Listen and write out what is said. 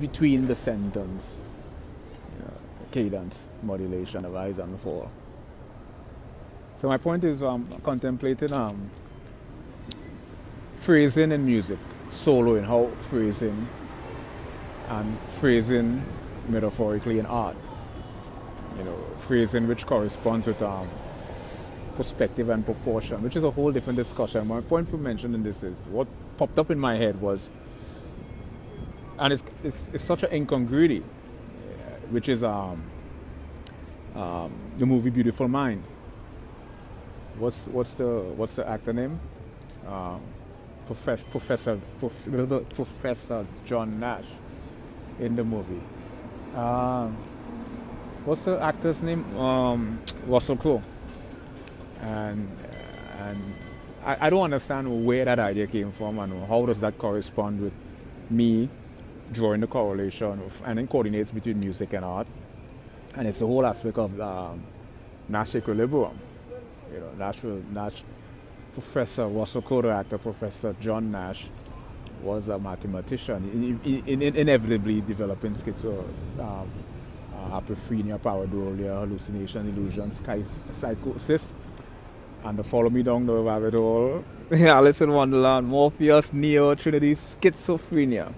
between the sentence, cadence, modulation, the rise and fall. So my point is contemplating phrasing in music, soloing, how phrasing and phrasing metaphorically in art. Phrasing which corresponds with perspective and proportion, which is a whole different discussion. My point for mentioning this is what popped up in my head was, and it's such an incongruity, which is the movie Beautiful Mind. What's the actor name? Professor John Nash in the movie. What's the actor's name? Russell Crowe. And I don't understand where that idea came from and how does that correspond with me drawing the correlation and then coordinates between music and art. And it's the whole aspect of Nash equilibrium. Nash, Professor Russell Crowe, the actor, Professor John Nash, was a mathematician, inevitably developing schizophrenia, pareidolia, hallucination, illusions, psychosis, and the follow me down the rabbit hole. Alice in Wonderland, Morpheus, Neo, Trinity, schizophrenia.